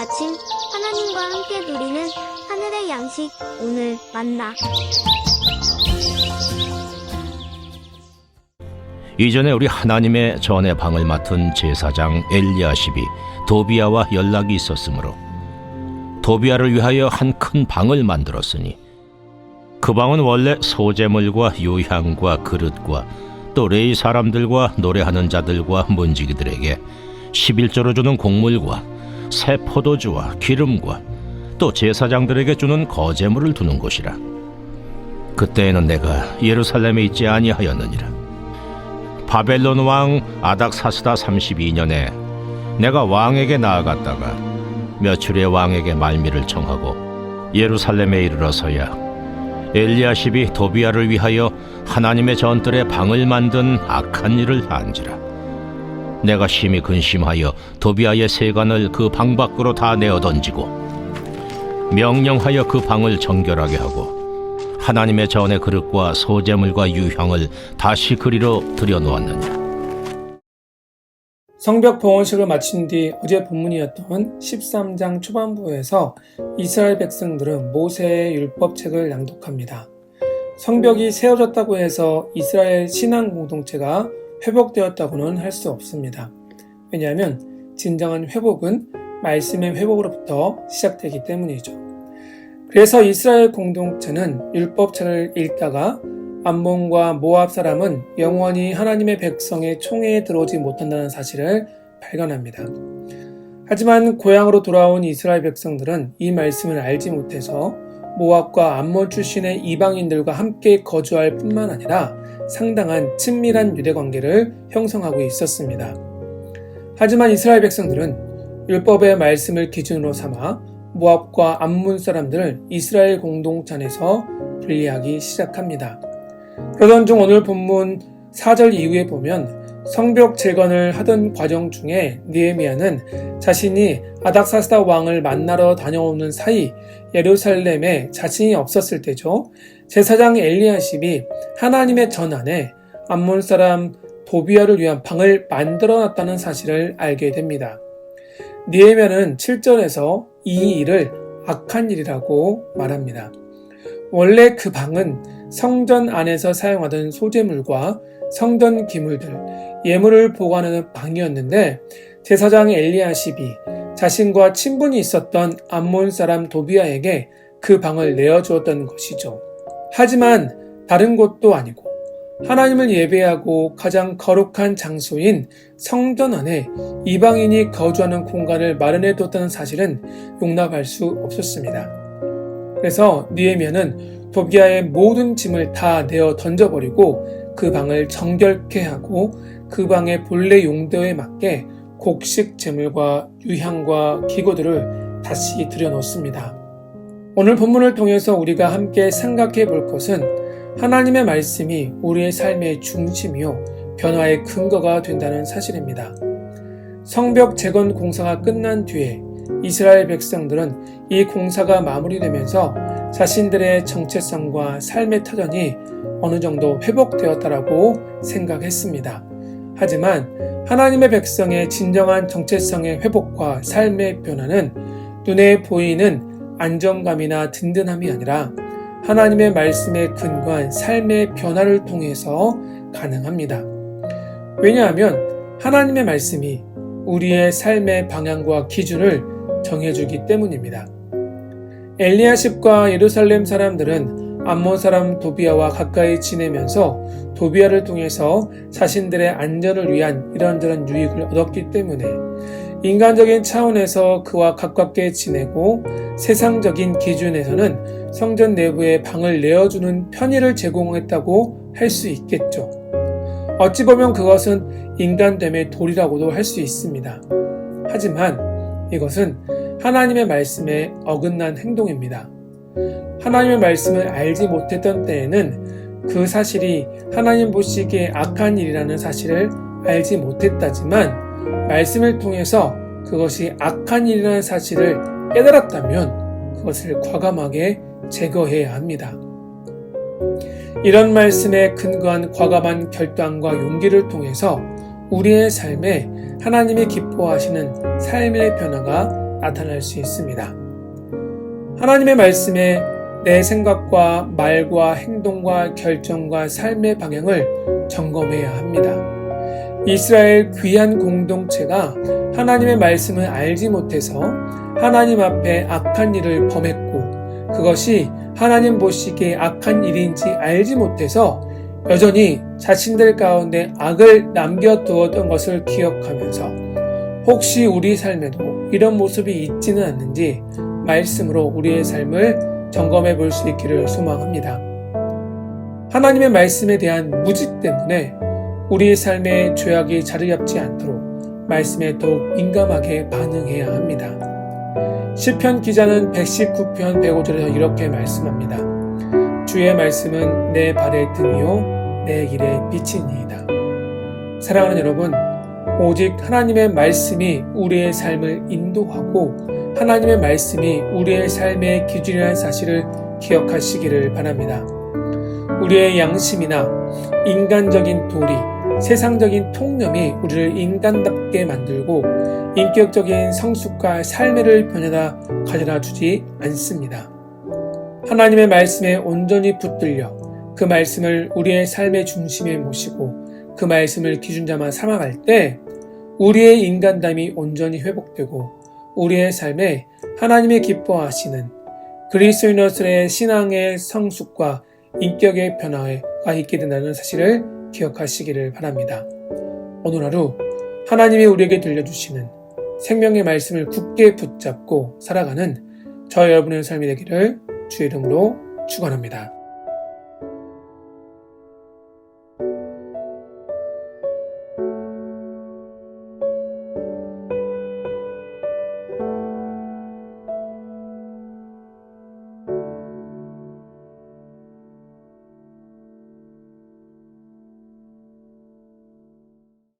아침 하나님과 함께 누리는 하늘의 양식 오늘 만나. 이전에 우리 하나님의 전의 방을 맡은 제사장 엘리야십이 도비야와 연락이 있었으므로 도비야를 위하여 한 큰 방을 만들었으니 그 방은 원래 소재물과 유향과 그릇과 또 레위 사람들과 노래하는 자들과 문지기들에게 11조로 주는 곡물과 새 포도주와 기름과 또 제사장들에게 주는 거제물을 두는 곳이라. 그때에는 내가 예루살렘에 있지 아니하였느니라. 바벨론 왕 아닥사스다 32년에 내가 왕에게 나아갔다가 며칠 후에 왕에게 말미를 청하고 예루살렘에 이르러서야 엘리야십이 도비야를 위하여 하나님의 전뜰에 방을 만든 악한 일을 한지라. 내가 심히 근심하여 도비야의 세간을 그 방 밖으로 다 내어 던지고 명령하여 그 방을 정결하게 하고 하나님의 전의 그릇과 소재물과 유향을 다시 그리로 들여놓았느니라. 성벽 봉헌식을 마친 뒤 어제 본문이었던 13장 초반부에서 이스라엘 백성들은 모세의 율법책을 낭독합니다. 성벽이 세워졌다고 해서 이스라엘 신앙 공동체가 회복되었다고는 할 수 없습니다. 왜냐하면 진정한 회복은 말씀의 회복으로부터 시작되기 때문이죠. 그래서 이스라엘 공동체는 율법책을 읽다가 암몬과 모압 사람은 영원히 하나님의 백성의 총회에 들어오지 못한다는 사실을 발견합니다. 하지만 고향으로 돌아온 이스라엘 백성들은 이 말씀을 알지 못해서 모압과 암몬 출신의 이방인들과 함께 거주할 뿐만 아니라 상당한 친밀한 유대관계를 형성하고 있었습니다. 하지만 이스라엘 백성들은 율법의 말씀을 기준으로 삼아 모압과 암몬 사람들을 이스라엘 공동체 안에서 분리하기 시작합니다. 그러던 중 오늘 본문 4절 이후에 보면 성벽 재건을 하던 과정 중에 느헤미야는 자신이 아닥사스다 왕을 만나러 다녀오는 사이 예루살렘에 자신이 없었을 때죠. 제사장 엘리야십이 하나님의 전 안에 암몬 사람 도비야를 위한 방을 만들어놨다는 사실을 알게 됩니다. 느헤미야는 7절에서 이 일을 악한 일이라고 말합니다. 원래 그 방은 성전 안에서 사용하던 소재물과 성전 기물들, 예물을 보관하는 방이었는데 제사장 엘리야십이 자신과 친분이 있었던 암몬 사람 도비야에게 그 방을 내어주었던 것이죠. 하지만 다른 곳도 아니고 하나님을 예배하고 가장 거룩한 장소인 성전 안에 이방인이 거주하는 공간을 마련해 뒀다는 사실은 용납할 수 없었습니다. 그래서 느헤미야는 도비야의 모든 짐을 다 내어 던져버리고 그 방을 정결케 하고 그 방의 본래 용도에 맞게 곡식 제물과 유향과 기구들을 다시 들여놓습니다. 오늘 본문을 통해서 우리가 함께 생각해 볼 것은 하나님의 말씀이 우리의 삶의 중심이요 변화의 근거가 된다는 사실입니다. 성벽 재건 공사가 끝난 뒤에 이스라엘 백성들은 이 공사가 마무리되면서 자신들의 정체성과 삶의 터전이 어느 정도 회복되었다라고 생각했습니다. 하지만 하나님의 백성의 진정한 정체성의 회복과 삶의 변화는 눈에 보이는 안정감이나 든든함이 아니라 하나님의 말씀에 근거한 삶의 변화를 통해서 가능합니다. 왜냐하면 하나님의 말씀이 우리의 삶의 방향과 기준을 정해주기 때문입니다. 엘리야십과 예루살렘 사람들은 암몬 사람 도비야와 가까이 지내면서 도비야를 통해서 자신들의 안전을 위한 이런저런 유익을 얻었기 때문에 인간적인 차원에서 그와 가깝게 지내고 세상적인 기준에서는 성전 내부에 방을 내어주는 편의를 제공했다고 할 수 있겠죠. 어찌 보면 그것은 인간됨의 도리라고도 할 수 있습니다. 하지만 이것은 하나님의 말씀에 어긋난 행동입니다. 하나님의 말씀을 알지 못했던 때에는 그 사실이 하나님 보시기에 악한 일이라는 사실을 알지 못했다지만 말씀을 통해서 그것이 악한 일이라는 사실을 깨달았다면 그것을 과감하게 제거해야 합니다. 이런 말씀에 근거한 과감한 결단과 용기를 통해서 우리의 삶에 하나님이 기뻐하시는 삶의 변화가 나타날 수 있습니다. 하나님의 말씀에 내 생각과 말과 행동과 결정과 삶의 방향을 점검해야 합니다. 이스라엘 귀한 공동체가 하나님의 말씀을 알지 못해서 하나님 앞에 악한 일을 범했고 그것이 하나님 보시기에 악한 일인지 알지 못해서 여전히 자신들 가운데 악을 남겨두었던 것을 기억하면서 혹시 우리 삶에도 이런 모습이 있지는 않는지 말씀으로 우리의 삶을 점검해 볼 수 있기를 소망합니다. 하나님의 말씀에 대한 무지 때문에 우리의 삶에 죄악이 자리 잡지 않도록 말씀에 더욱 민감하게 반응해야 합니다. 시편 기자는 119편 105절에서 이렇게 말씀합니다. 주의 말씀은 내 발의 등이요 내 길의 빛이니이다. 사랑하는 여러분, 오직 하나님의 말씀이 우리의 삶을 인도하고 하나님의 말씀이 우리의 삶의 기준이라는 사실을 기억하시기를 바랍니다. 우리의 양심이나 인간적인 도리, 세상적인 통념이 우리를 인간답게 만들고 인격적인 성숙과 삶의 변화가 가져다 주지 않습니다. 하나님의 말씀에 온전히 붙들려 그 말씀을 우리의 삶의 중심에 모시고 그 말씀을 기준자만 삼아갈 때 우리의 인간담이 온전히 회복되고 우리의 삶에 하나님의 기뻐하시는 그리스도인으로서의 신앙의 성숙과 인격의 변화가 있게 된다는 사실을 기억하시기를 바랍니다. 오늘 하루 하나님이 우리에게 들려주시는 생명의 말씀을 굳게 붙잡고 살아가는 저와 여러분의 삶이 되기를 주의 이름으로 축원합니다.